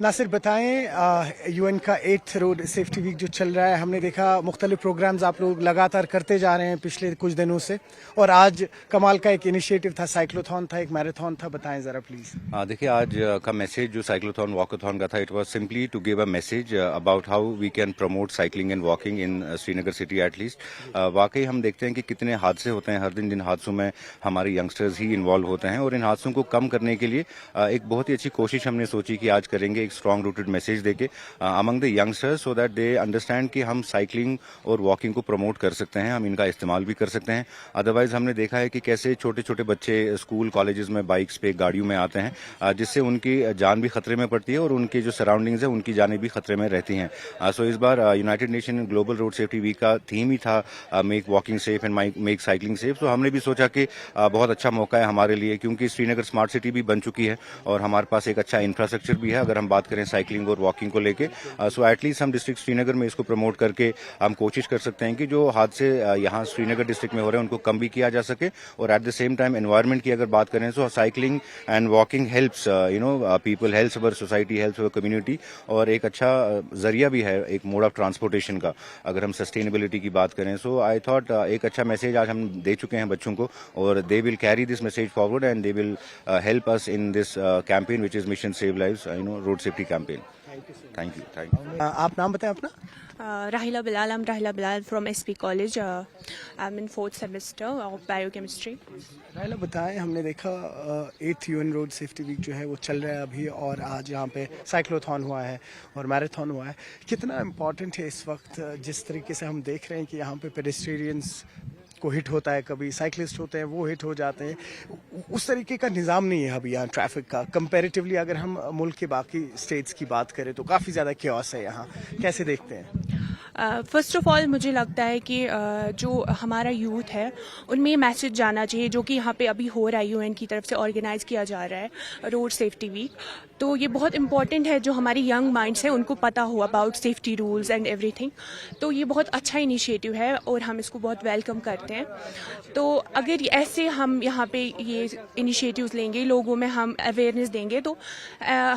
नासिर बताएं, यूएन का 8th road safety week जो चल रहा है, हमने देखा मुख्तलिफ प्रोग्राम्स आप लोग लगातार करते जा रहे हैं पिछले कुछ दिनों से, और आज कमाल का एक इनिशिएटिव था, साइक्लोथॉन था, एक मैराथन था, बताएं ज़रा प्लीज़। देखिए, आज का मैसेज जो साइक्लोथॉन वॉकाथॉन का था, it was simply to give a message about how we can promote cycling and walking in Srinagar city at least. वाकई हम देखते हैं कि कितने हादसे होते हैं, हर दिन हादसों में हमारे यंगस्टर्स ही इन्वॉल्व होते हैं, और इन हादसों को कम करने के लिए एक बहुत ही अच्छी कोशिश हमने सोची कि आज करेंगे, एक स्ट्रॉन्ग रूटेड मैसेज देके among the youngsters, so that they understand कि हम साइकिलिंग और वॉकिंग को प्रमोट कर सकते हैं, हम इनका इस्तेमाल भी कर सकते हैं। अदरवाइज हमने देखा है कि कैसे छोटे छोटे बच्चे स्कूल कॉलेजेस में बाइक्स पे गाड़ियों में आते हैं, जिससे उनकी जान भी खतरे में पड़ती है और उनके जो सराउंडिंग्स है उनकी जानें भी खतरे में रहती हैं। सो इस बार United Nation global road safety week का थीम ही था make walking safe and make cycling safe. तो हमने भी सोचा कि बहुत अच्छा मौका है हमारे लिए, क्योंकि श्रीनगर स्मार्ट सिटी भी बन चुकी है और हमारे पास एक अच्छा इंफ्रास्ट्रक्चर भी है अगर हम बात करें साइकिलिंग और वॉकिंग को लेके। सो एटलीस्ट हम डिस्ट्रिक्ट श्रीनगर में इसको प्रमोट करके हम कोशिश कर सकते हैं कि जो हादसे यहाँ श्रीनगर डिस्ट्रिक्ट में हो रहे हैं उनको कम भी किया जा सके, और at the same time environment की अगर बात करें तो cycling and walking helps people, helps our society, helps our community, और एक अच्छा जरिया भी है, एक मोड ऑफ ट्रांसपोर्टेशन का अगर हम सस्टेनेबिलिटी की बात करें। सो आई थॉट एक अच्छा मैसेज आज हम दे चुके हैं बच्चों को, और they will carry this message forward and they will help us in this campaign which is mission save lives, road safety campaign. Thank you. आप नाम बताएं अपना। Rahila Bilal, I'm Rahila Bilal from SP College. I'm in 4th semester of biochemistry. राहिला बताएं, हमने देखा 8th UN road safety week जो है वो चल रहा है अभी, और आज यहाँ पे साइक्लोथॉन हुआ है और मैराथन हुआ है, कितना इम्पोर्टेंट है इस वक्त, जिस तरीके से हम देख रहे हैं कि यहाँ पे पेडेस्ट्रियंस को हिट होता है, कभी साइकिलिस्ट होते हैं वो हिट हो जाते हैं, उस तरीके का निज़ाम नहीं है अभी यहाँ ट्रैफिक का। कंपैरेटिवली अगर हम मुल्क के बाकी स्टेट्स की बात करें तो काफ़ी ज़्यादा क्योस है यहाँ, कैसे देखते हैं? फर्स्ट ऑफ ऑल मुझे लगता है कि जो हमारा यूथ है उनमें ये मैसेज जाना चाहिए, जो कि यहाँ पे अभी हो रहा है, यूएन की तरफ से ऑर्गेनाइज किया जा रहा है रोड सेफ्टी वीक। तो ये बहुत इंपॉर्टेंट है, जो हमारे यंग माइंड्स हैं उनको पता हो about safety rules and everything. तो ये बहुत अच्छा इनिशिएटिव है और हम इसको बहुत वेलकम करते हैं। तो अगर ऐसे हम यहाँ पे ये इनिशिएटिव्स लेंगे, लोगों में हम अवेयरनेस देंगे, तो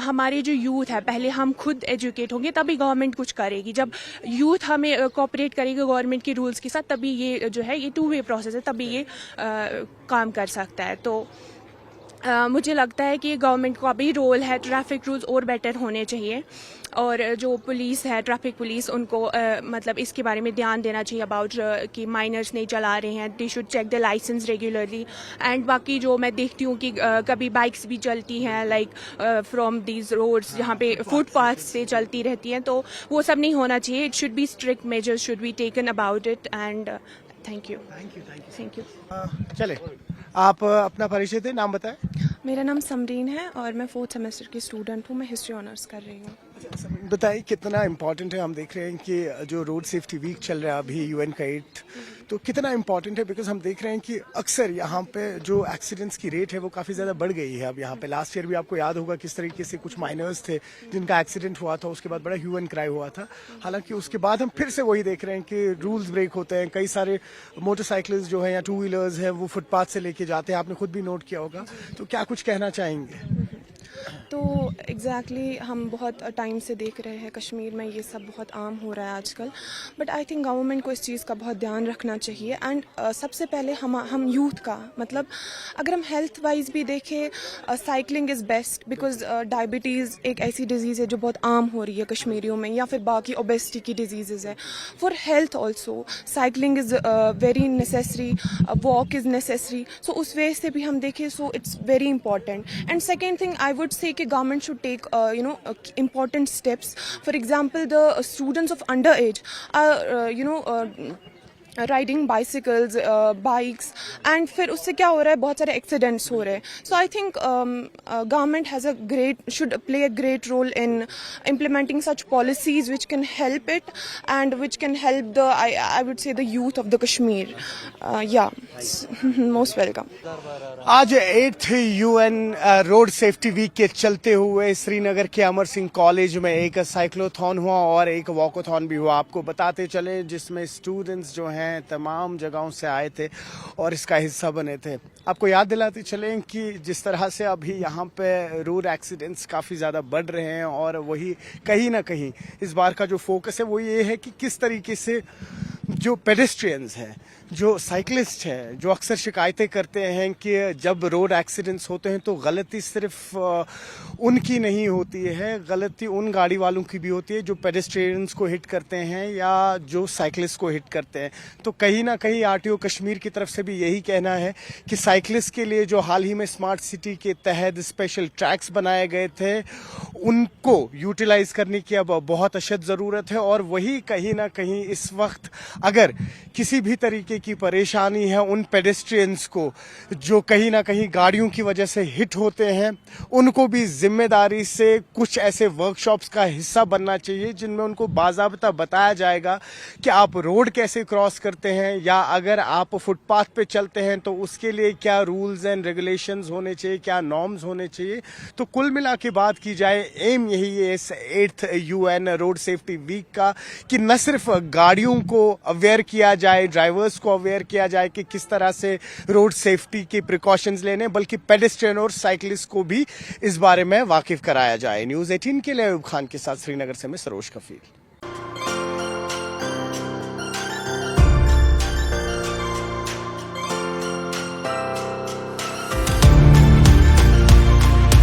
हमारे जो यूथ है, पहले हम खुद एजुकेट होंगे तभी गवर्नमेंट कुछ करेगी। जब यूथ हमें कोऑपरेट करेगा गवर्नमेंट के रूल्स के साथ, तभी ये जो है ये 2-वे प्रोसेस है, तभी ये काम कर सकता है। तो मुझे लगता है कि गवर्नमेंट का भी रोल है, ट्रैफिक रूल्स और बेटर होने चाहिए, और जो पुलिस है, ट्रैफिक पुलिस, उनको मतलब इसके बारे में ध्यान देना चाहिए अबाउट कि माइनर्स नहीं चला रहे हैं, they should check the licence regularly. And बाकी जो मैं देखती हूँ कि कभी बाइक्स भी चलती हैं लाइक फ्रॉम दीज रोड्स जहाँ पे फुटपाथ से चलती रहती हैं, तो वो सब नहीं होना चाहिए। It should be strict measures should be taken about it. And thank you. चले, आप अपना परिचय दें, नाम बताएं। मेरा नाम समरीन है और मैं 4th सेमेस्टर की स्टूडेंट हूँ, मैं हिस्ट्री ऑनर्स कर रही हूँ। बताइए कितना इम्पोर्टेंट है, हम देख रहे हैं कि जो रोड सेफ्टी वीक चल रहा है अभी यूएन का 8, तो कितना इम्पोर्टेंट है, बिकॉज हम देख रहे हैं कि अक्सर यहाँ पे जो एक्सीडेंट्स की रेट है वो काफ़ी ज़्यादा बढ़ गई है। अब यहाँ पे लास्ट ईयर भी आपको याद होगा किस तरीके से कुछ माइनर्स थे जिनका एक्सीडेंट हुआ था, उसके बाद बड़ा ह्यू एंड क्राई हुआ था। हालांकि उसके बाद हम फिर से वही देख रहे हैं कि रूल्स ब्रेक होते हैं, कई सारे मोटरसाइकिल्स जो हैं या 2 व्हीलर्स हैं वो फुटपाथ से लेके जाते हैं, आपने खुद भी नोट किया होगा। तो क्या कुछ कहना चाहेंगे? तो एग्जैक्टली हम बहुत टाइम से देख रहे हैं कश्मीर में ये सब बहुत आम हो रहा है आजकल, बट आई थिंक गवर्नमेंट को इस चीज़ का बहुत ध्यान रखना चाहिए। एंड सबसे पहले हम यूथ का, मतलब अगर हम हेल्थ वाइज भी देखें, cycling is best, because diabetes एक ऐसी डिजीज़ है जो बहुत आम हो रही है कश्मीरियों में, या फिर बाकी ओबेसिटी की डिजीज़ है। For health also cycling is very necessary, walk is necessary. So उस वे से भी हम देखें, so it's very important. And second thing I would say कि government should take important steps. For example, the students of underage are riding bicycles, bikes, and फिर उससे क्या हो रहा है, बहुत सारे एक्सीडेंट्स हो रहे हैं। So I think government has should play a great role in implementing such policies which can help it and which can help the I would say the youth of the Kashmir. या most welcome. आज 8th UN road safety week के चलते हुए श्रीनगर के Amar Singh college में एक cyclothon हुआ और एक वॉकाथॉन भी हुआ। आपको बताते चले जिसमें स्टूडेंट्स जो हैं हैं, तमाम जगहों से आए थे और इसका हिस्सा बने थे। आपको याद दिलाते चलें कि जिस तरह से अभी यहाँ पे रोड एक्सीडेंट्स काफ़ी ज़्यादा बढ़ रहे हैं और वही कहीं ना कहीं इस बार का जो फोकस है वो ये है कि किस तरीके से जो पेडेस्ट्रियंस हैं, जो साइकिलिस्ट हैं, जो अक्सर शिकायतें करते हैं कि जब रोड एक्सीडेंट्स होते हैं तो गलती सिर्फ उनकी नहीं होती है, गलती उन गाड़ी वालों की भी होती है जो पेडेस्ट्रियंस को हिट करते हैं या जो साइकिलिस्ट को हिट करते हैं। तो कहीं ना कहीं आरटीओ कश्मीर की तरफ से भी यही कहना है कि साइकिलिस्ट के लिए जो हाल ही में स्मार्ट सिटी के तहत स्पेशल ट्रैक्स बनाए गए थे उनको यूटिलाइज करने की अब बहुत अशद ज़रूरत है। और वही कहीं ना कहीं इस वक्त अगर किसी भी तरीके की परेशानी है उन पेडेस्ट्रियंस को जो कहीं ना कहीं गाड़ियों की वजह से हिट होते हैं, उनको भी जिम्मेदारी से कुछ ऐसे वर्कशॉप्स का हिस्सा बनना चाहिए जिनमें उनको बाज़ाब्ता बताया जाएगा कि आप रोड कैसे क्रॉस करते हैं या अगर आप फुटपाथ पे चलते हैं तो उसके लिए क्या रूल्स एंड रेगुलेशंस होने चाहिए, क्या नॉर्म्स होने चाहिए। तो कुल मिला के बात की जाए एम यही है इस 8th UN road safety week का कि न सिर्फ गाड़ियों को अवेयर किया जाए, ड्राइवर्स को अवेयर किया जाए कि किस तरह से रोड सेफ्टी के प्रिकॉशंस लेने, बल्कि पेडेस्ट्रियन और साइकिलिस्ट को भी इस बारे में वाकिफ कराया जाए। न्यूज़ 18 के लिए अयूब खान के साथ श्रीनगर से मैं सरोज कफील।